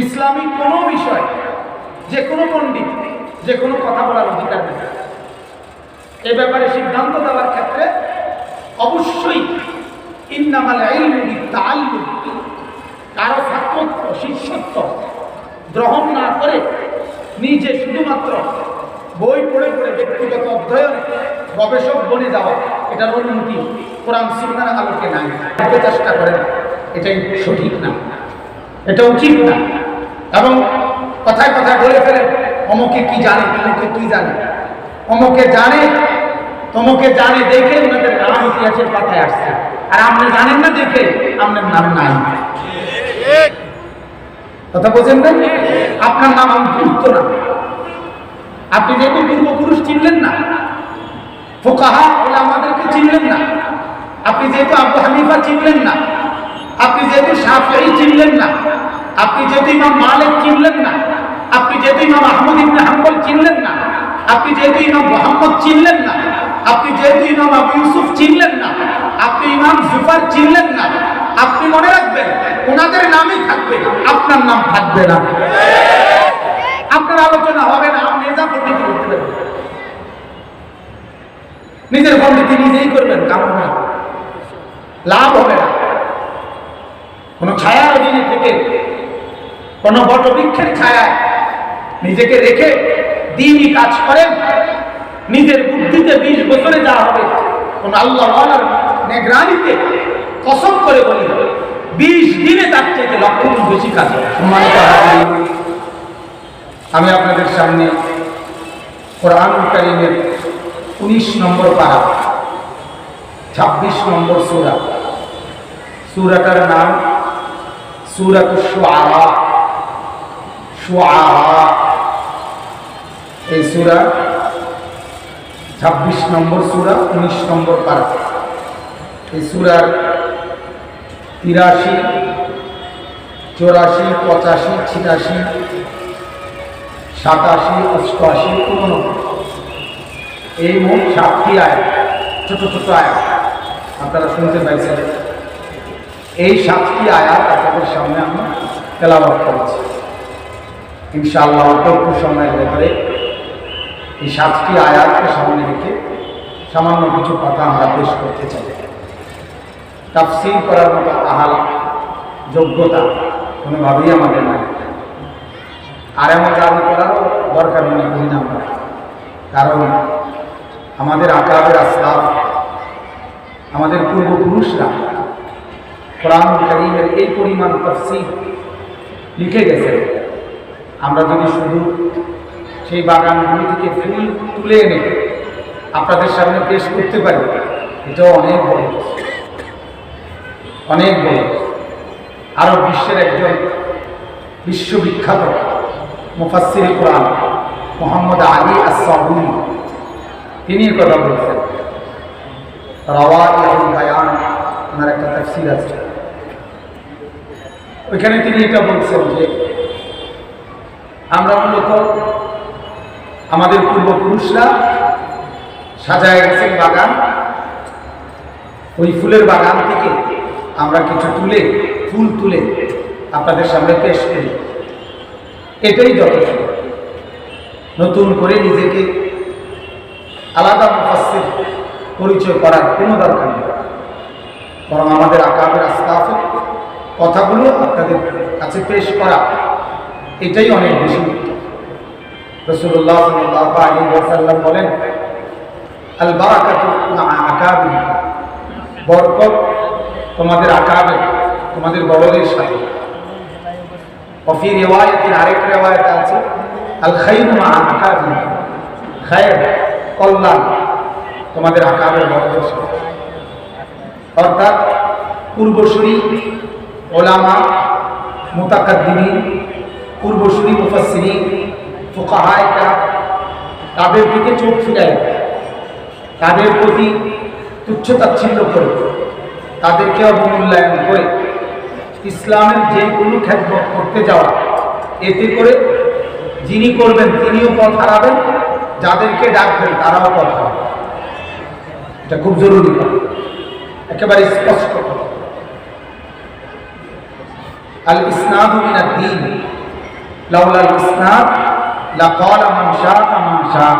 Islamic কোনো বিষয়, যে কোনো পণ্ডিত যে কোনো কথা বলার অধিকার নেই। এ ব্যাপারে সিদ্ধান্ত দেওয়ার ক্ষেত্রে অবশ্যই ইন্নামাল ইলমু বিত্তাআল্লুম, কারো ছাত্রত্ব শিষ্যত্ব গ্রহণ না করে নিজে শুধুমাত্র বই পড়ে পড়ে ব্যক্তিগত অধ্যয়নে গবেষক বনে যাওয়া, এটার অনুমতি কোরআন সুন্নাহর আলোকে নাই। চেষ্টা করেন, এটাই সঠিক না, এটা উচিত না। এবং কথায় কথায় বলে ফেলেন অমুকে কি জানে, তমুকে কি জানে, অমুকে জানে তমুকে জানে দেখে ওনাদের নাম ইতিহাসের পাতায় আসছে, আর আপনি জানেন না দেখে আপনার নাম নাই। কথা বলছেন না? আপনার নাম আমি গুরুত্ব না। আপনি যেহেতু পূর্বপুরুষ চিনলেন না, ফুকাহা উলামাদেরকে চিনলেন না, আপনি যেহেতু আবু হানিফা চিনলেন না, আপনি যেহেতু শাফিঈ চিনলেন না, আপনি যেহেতু ইমাম মালিক চিনলেন না, আপনি যেহেতু ইমাম আহমদ ইবনে হাম্বল চিনলেন না, আপনি যেহেতু ইমাম মুহাম্মদ চিনলেন না, আপনি যেহেতু ইমাম আবু ইউসুফ চিনলেন না, আপনি ইমাম জুফার চিনলেন না, আপনি মনে রাখবেন ওনাদের নামই থাকবে, আপনার নাম থাকবে না। আপনার আলোচনা হবে না, আপনি যা পণ্ডিতি করতে পারবেন, নিজের পণ্ডিতি নিজেই করবেন, কাম হবে না, লাভ হবে না। কোন ছায়ার অধীনে থেকে কোন বটবৃক্ষের ছায়ায় নিজেকে রেখে দ্বীনি কাজ করেন, নিজের বুদ্ধিতে 20 বছরে যা হবে, কোন আল্লাহওয়ালার নিগরানিতে কসম করে বলি 20 দিনে তার থেকে লক্ষ গুণ বেশি কাজ হবে। সম্মানিত আমি আপনাদের সামনে কোরআনুল কারীমের 19 নম্বর পারা 26 নম্বর সূরা, সূরাটার নাম সূরাতুশ শুআরা। শুআরা এই সূরা 26 নম্বর সূরা 19 নম্বর পারা। এই সূরার 83, 84, 85, 86, 87, 88, 89 এই মোট 7টি আয়াত, ছোট ছোট আয়াত আপনারা শুনতে পাইছেন। এই 7টি আয়াত আপনাদের সামনে আমরা তেলাওয়াত করেছি। ইনশাআল্লাহ অল্প সময়ের ভেতরে এই 7টি আয়াতকে সামনে রেখে সামান্য কিছু কথা আমরা পেশ করতে চাই। তাফসীর করার মতো আহাল যোগ্যতা কোনোভাবেই আমাদের নাই, আর এমন জানি করারও দরকার মনে করি না আমরা। কারণ আমাদের আকাবের আসলাফ, আমাদের পূর্বপুরুষরা কোরআনুল কারীমের এই পরিমাণ তাফসীর লিখে গেছে। আমরা যদি শুধু সেই বাগানগুলি থেকে ফুল তুলে এনে আপনাদের সামনে পেশ করতে পারি, এটাও অনেক বড়, অনেক বড়। আরব বিশ্বের একজন বিশ্ববিখ্যাত মুফাসসির কোরআন মুহাম্মদ আলী আস-সাবুনি তিনি এই কথা বলছেন। রাওয়াইহুল বায়ান ওনার একটা তাফসীর আছে, ওইখানে তিনি এটা বলছেন যে আমরা মূলত আমাদের পূর্বপুরুষরা সাজায় গেছেন বাগান, ওই ফুলের বাগান থেকে আমরা কিছু ফুল তুলে আপনাদের সামনে পেশ করি, এটাই যথেষ্ট। নতুন করে নিজেকে আলাদা মুফাসসির পরিচয় করার কোনো দরকার নেই, বরং আমাদের আকাবের আসলাফের কথাগুলো আপনাদের কাছে পেশ করা, এটাই অনেক বেশি উত্তম। রাসূলুল্লাহ সাল্লাল্লাহু আলাইহি ওয়াসাল্লাম বলেন, আল বারাকাতু মা আকাবি, বরকত তোমাদের আকাবে, তোমাদের বড়দের সাথে। ওফি রিওয়ায়াতিন, আরেক রিওয়ায়াত আছে, আল খায়রু মা আকাবি, খায়র কল্যাণ তোমাদের আকাবের বড়দের সাথে। অর্থাৎ পূর্বসূরি ওলামা, মুতাকাদ্দিমিন, পূর্বসূরি মুফাসসিরিন, ফুকাহায়ে কেরাম, তাদের দিকে চোখ ফিরায়, তাদের প্রতি তুচ্ছতাচ্ছিল্য করে, তাদেরকে অবমূল্যায়ন করে ইসলামের যে কোনো খেদমত করতে যাওয়া, এতে করে যিনি করবেন তিনিও পথ হারাবেন, যাদেরকে ডাকবেন তারাও পথ হারাবেন। এটা খুব জরুরি কথা, একেবারে স্পষ্ট কথা। আল ইসনাদু মিনাদ দ্বীন, লাউলাল ইসনাদ লাকালা মান শাআ মা শাআ।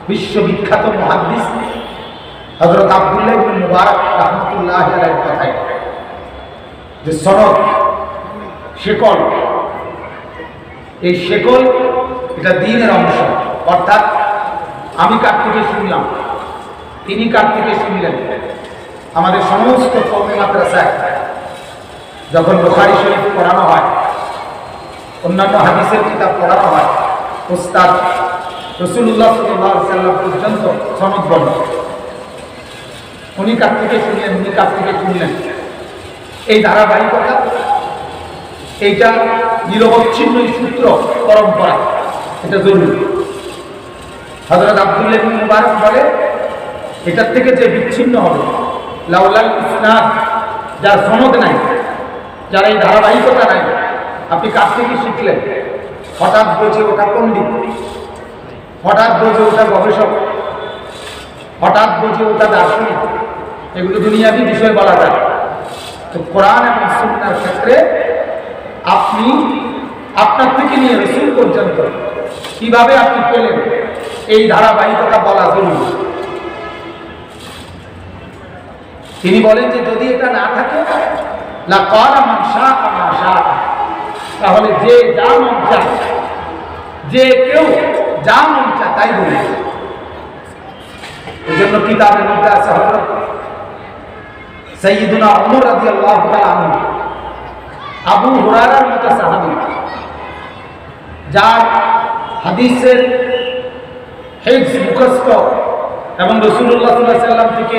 বিশ্ববিখ্যাত মুহাদ্দিস হযরত আব্দুল্লাহ ইবনে মুবারক রাহমাতুল্লাহি আলাইহির কথায় যে সনদ শেকল, এই শেকল এটা দ্বীনের অংশ। অর্থাৎ আমি কার থেকে শুনলাম, তিনি কার থেকে শুনলেন। আমাদের সমস্ত কওমি মাদ্রাসায় যখন বুখারী শরীফ পড়ানো হয়, অন্যান্য হাদিসের কিতাব পড়ানো হয়, উস্তাদ রাসূলুল্লাহ সাল্লাল্লাহু আলাইহি ওয়াসাল্লাম পর্যন্ত সনদ বলেন, উনি কার থেকে শুনলেন, উনি কার থেকে শুনলেন। এই ধারাবাহিকতা, এইটা নিরবচ্ছিন্ন সূত্র পরম্পরা, এটা জরুরি। হযরত আব্দুল্লাহ ইবনে মুবারক বলে, এটার থেকে যে বিচ্ছিন্ন হবে, লাউলাল ইসনাদ, যার সনদ নাই, যার এই ধারাবাহিকতা নাই, আপনি কার থেকে শিখলেন? হঠাৎ বোঝে ওঠা পণ্ডিত, হঠাৎ বোঝে ওঠা গবেষক, হঠাৎ বোঝে ওঠা দার্শনিক, এগুলো দুনিয়াবি বিষয় বলা যায়। তো কোরআন এবং সুন্নাহর ক্ষেত্রে আপনি আপনার থেকে নিয়ে রাসূল পর্যন্ত কিভাবে আপনি পেলেন, এই ধারাবাহিকতা বলা জরুরি। তিনি বলেন যে যদি এটা না থাকে, লাকালা মান শাআ মা শাআ, তাহলে যে যা মন চায়, যে কেউ যা মন চায় তাই বলে। এই জন্য কিতাবের মধ্যে আছে হযরত সাইয়্যিদুনা ওমর রাদিয়াল্লাহু তাআলা আনহু, আবু হুরায়রার মতো সাহাবী, যার হাদিসের হিফজ মুখস্থ এবং রাসূলুল্লাহ সাল্লাল্লাহু আলাইহি ওয়াসাল্লাম থেকে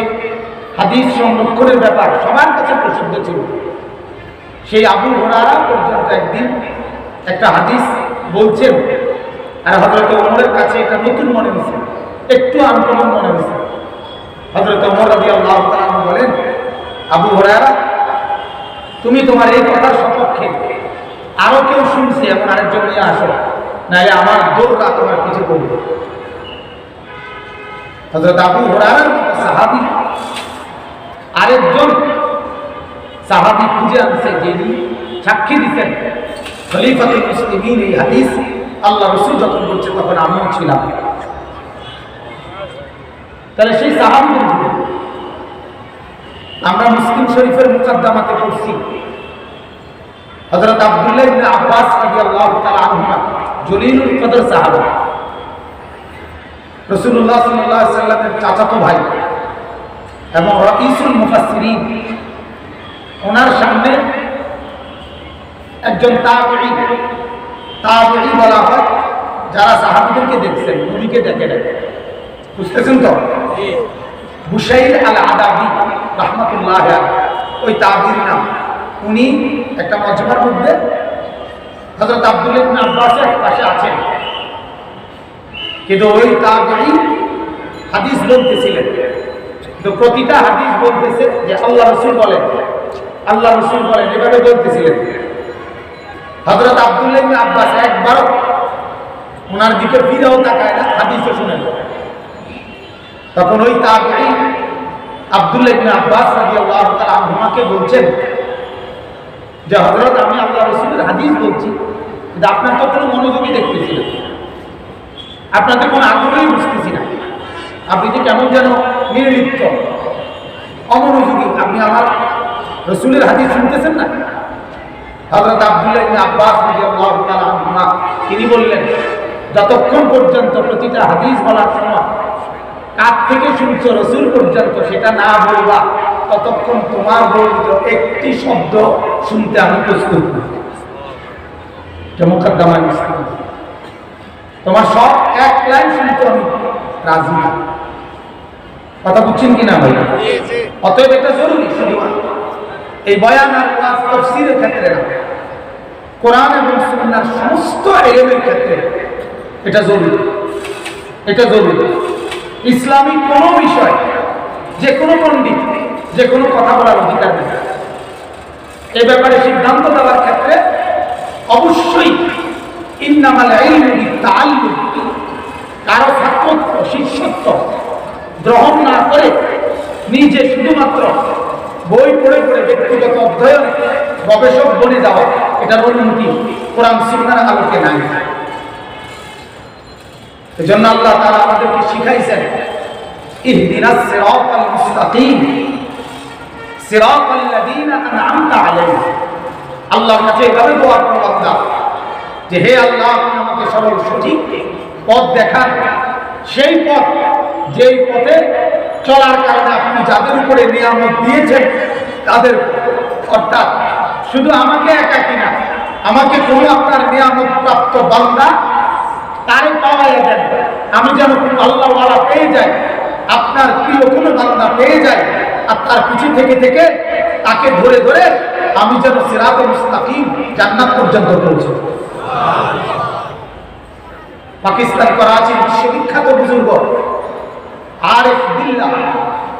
হাদিস সংরক্ষণের ব্যাপার সবার কাছে প্রসিদ্ধ ছিল। সেই আবু হুরায়রা পর্যন্ত একদিন একটা হাদিস বলছেন, আর হযরত ওমরের কাছে এটা নতুন মনে হয়েছে, একটু আনকমন মনে হয়েছে। হযরত ওমর রাদিয়াল্লাহু তাআলা আনহু বলেন, আবু হুরায়রা, তুমি তোমার এই কথার সপক্ষে আরো কেউ শুনছে এমন আরেকজন নিয়ে আসো, নাহলে আমার দৌড়া তোমার পিছু করবে। হযরত আবু হুরায়রার মতো সাহাবী আরেকজন সাহাবী খুঁজে আনছে, যিনি সাক্ষী দিচ্ছেন খলিফাতুল মুসলিমিন, এই হাদিস আল্লাহ রাসূল যখন বলছে তখন আমিও ছিলাম। তাহলে সেই সাহাবী আমরা মুসলিম শরীফের মুকদ্দমাতে পড়ছি, হযরত আব্দুল্লাহ ইবনে আব্বাস রাদিয়াল্লাহু তাআলা আনহুমা জলিলুল কদর সাহাবা, রাসূলুল্লাহ সাল্লাল্লাহু আলাইহি ওয়াসাল্লামের চাচাতো ভাই এবং রাইসুল মুফাসসিরিন। ওনার সামনে একজন তাবেঈ, তাবেঈ বলা হয় যারা সাহাবীদেরকে দেখছেন, নবীকে দেখে নাই, বুঝতেছেন তো? বুশাইর আল আদাবি রাহমাতুল্লাহ আলাইহি, ওই তাবেঈর নাম। উনি একটা মজমার মধ্যে হযরত আব্দুল্লাহ ইবনে আব্বাসের পাশে আছেন, কিন্তু ওই তাবেঈ হাদিস বলতেছিলেন। তো প্রতিটা হাদিস বলতেছে যে আল্লাহ রাসূল বলেন, আল্লাহ রাসূল বলেন, এভাবে বলতেছিলেন। হযরত আব্দুল্লাহ ইবনে আব্বাস একবারও ওনার দিকে ফিরেও তাকায় না, হাদিসও শুনেন। তখন ওই তাবেঈ আব্দুল্লাহ ইবনে আব্বাস রাদিয়াল্লাহু তাআলা আনহুমাকে বলছেন যে হযরত, আমি আল্লাহ রাসূলের হাদিস বলছি, কিন্তু আপনার তো কোনো মনোযোগই দেখতেছি না, আপনাদের কোনো আগ্রহই বুঝতেছি না, আপনি যে কেমন যেন নির্লিপ্ত, অমনোযোগী, আপনি আমার রাসূলের হাদিস শুনতেছেন না। হযরত আব্দুল্লাহ ইবনে আব্বাস রাদিয়াল্লাহু তাআলা আনহুমা তিনি বললেন, যতক্ষণ পর্যন্ত প্রতিটা হাদিস বলার সময় কার থেকে শুনছো রাসূল পর্যন্ত সেটা না বলবা, ততক্ষণ তোমার বর্ণিত একটি শব্দ শুনতে আমি প্রস্তুত না। মুকদ্দমা মুসলিম, তোমার সব এক লাইন শুনতে আমি রাজি না। কথা বুঝছেন কিনা ভাই? অতএব এটা জরুরি, শুধু এই বয়ান আর ওয়াজ তাফসীরের ক্ষেত্রে না, কোরআন এবং সুন্নাহর সমস্ত ইলমের ক্ষেত্রে এটা জরুরি, এটা জরুরি। ইসলামিক কোনো বিষয়, যে কোনো পণ্ডিত যে কোনো কথা বলার অধিকার নেই। এ ব্যাপারে সিদ্ধান্ত দেওয়ার ক্ষেত্রে অবশ্যই ইন্নামাল ইলমু বিত্তাআল্লুম, কারো ছাত্রত্ব শিষ্যত্ব গ্রহণ না করে নিজে শুধুমাত্র বই পড়ে পড়ে ব্যক্তিগত অধ্যয়নে গবেষক বনে যাওয়া এটার অনুমতি কোরআন সুন্নাহর আলোকে নাই। এজন্য আল্লাহ তাআলা আমাদেরকে শিখাইছেন ইহদিনাস সিরাতাল মুস্তাকিম সিরাতাল্লাযীনা আন'আমতা আলাইহিম। আল্লাহর কাছে এভাবে দোয়া করো বান্দা যে হে আল্লাহ আপনি আমাকে সরল সঠিক পথ দেখান, সেই পথ যেই পথে চলার কারণে আপনি যাদের উপরে নিয়ামত দিয়েছেন তাদের, অর্থাৎ শুধু আমাকে একাকী না, আমাকে কোনো আপনার নিয়ামত প্রাপ্ত বান্দা তারে পাওয়াই দেন, আমি যেন আল্লাহওয়ালা পেয়ে যাই, আপনার প্রিয় কোনো বান্দা পেয়ে যায়, আর তার পিছু থেকে থেকে তাকে ধরে ধরে আমি যেন সিরাতুল মুস্তাকিম জান্নাত পর্যন্ত পৌঁছে। পাকিস্তান করাচি বিশ্ববিখ্যাত বুজুর্গ আরিফ বিল্লাহ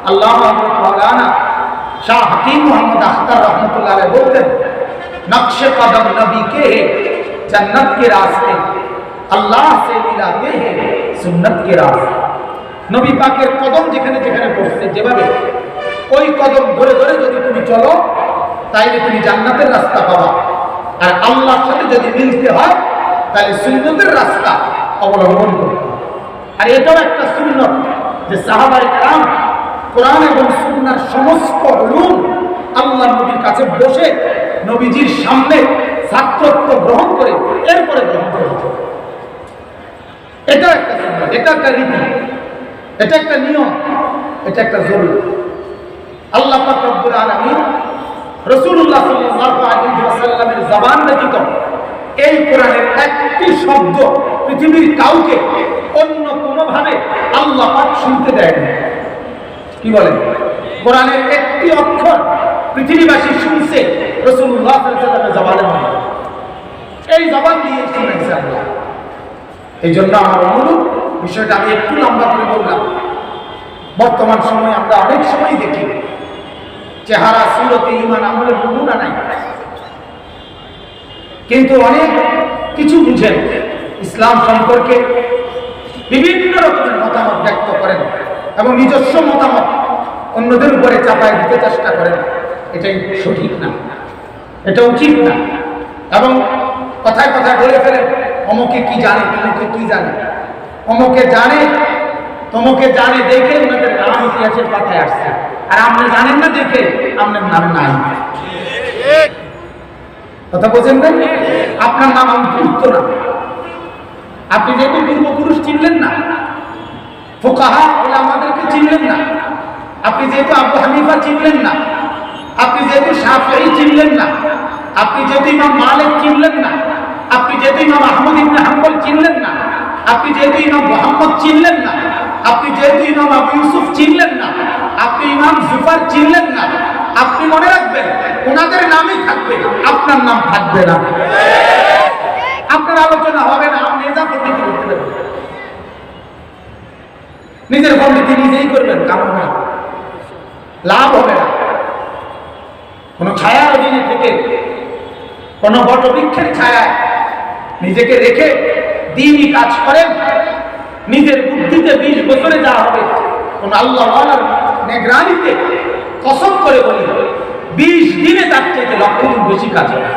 আল্লামা মাওলানা শাহ হাকিম মোহাম্মদ আখতার রহমতুল্লাহ আলাইহি বলতেন, নকশে কদম নবী কে जन्नत के रास्ते अल्लाह से मिलाते हैं सुन्नत के रास्ते। নবী পাকের কদম যেখানে যেখানে পড়ছে যেভাবে ওই কদম ধরে ধরে যদি তুমি চলো তাইলে তুমি জান্নাতের রাস্তা পাবা, আর আল্লাহর সাথে যদি মিলতে হয় তাহলে সুন্নতের রাস্তা অবলম্বন করবে। আর এটাও একটা সুন্নত যে সাহাবায়ে কেরাম কোরআন এবং সুন্নাহর সমস্ত উলুম আল্লাহ নবীর কাছে বসে নবীজির সামনে ছাত্রত্ব গ্রহণ করে এরপরে গ্রহণ করেছে। এটা একটা সুন্নাত, এটা একটা রীতি, এটা একটা নিয়ম, এটা একটা জরুরি। আল্লাহ পাক রব্বুল আলামিন রাসূলুল্লাহ সাল্লাল্লাহু আলাইহি ওয়াসাল্লামের জবান ব্যতীত এই কোরআনের একটি শব্দ পৃথিবীর কাউকে অন্য কোনোভাবে আল্লাহ পাক শুনতে দেয়নি। কি বলেন? কোরআনের একটি অক্ষর পৃথিবীবাসী শুনছে রাসূলুল্লাহ সাল্লাল্লাহু আলাইহি ওয়াসাল্লামের জবানের মধ্যে, এই জবান দিয়ে শুনেছে আল্লাহ। এই জন্য আমার অনুরোধ, বিষয়টা আমি একটু লম্বা করে বললাম। বর্তমান সময়ে আমরা অনেক সময় দেখি চেহারা সুরতে ঈমান আমলের নমুনা নাই, কিন্তু অনেক কিছু বুঝেন ইসলাম সম্পর্কে, বিভিন্ন রকমের মতামত ব্যক্ত করেন এবং নিজস্ব মতামত অন্যদের উপরে চাপায় দিতে চেষ্টা করেন। এটাই সঠিক না, এটা উচিত না। এবং কথায় কথায় বলে ফেলেন অমুকে কি জানে, তমুকে কি জানে, অমুকে জানে তমুকে জানে দেখে ওনাদের নাম ইতিহাসের পাতায় আসছে, আর আপনি জানেন না দেখে আপনার নাম নাই। কথা বলছেন না? আপনার নাম আমি গুরুত্ব না। আপনি যেহেতু পূর্বপুরুষ চিনলেন না, ফুকাহা উলামাদেরকে চিনলেন না, আপনি যেহেতু আবু হানিফা চিনলেন না, আপনি যেহেতু শাফিঈ চিনলেন না, আপনি যেহেতু ইমাম মালিক চিনলেন না, আপনি যেহেতু ইমাম আহমদ ইবনে হাম্বল চিনলেন না, আপনি যেহেতু ইমাম মুহাম্মদ চিনলেন না, আপনি যেহেতু ইমাম আবু ইউসুফ চিনলেন না, আপনি ইমাম জুফার চিনলেন না, আপনি মনে রাখবেন ওনাদের নামই থাকবে, আপনার নাম থাকবে না। আপনার আলোচনা হবে না, আপনি নিজা পণ্ডিতি করতে পারবেন, নিজের পণ্ডিতি নিজেই করবেন, কারণ লাভ হবে না। কোন ছায়ার অধীনে থেকে কোন বটবৃক্ষের ছায়ায় নিজেকে রেখে দ্বীনই কাজ করেন, নিজের বুদ্ধিতে 20 বছরে যা হবে কোন আল্লাহওয়ালার নিগরানিতে কসম করে বলি 20 দিনে তার থেকে লক্ষ গুণ বেশি কাজ হবে।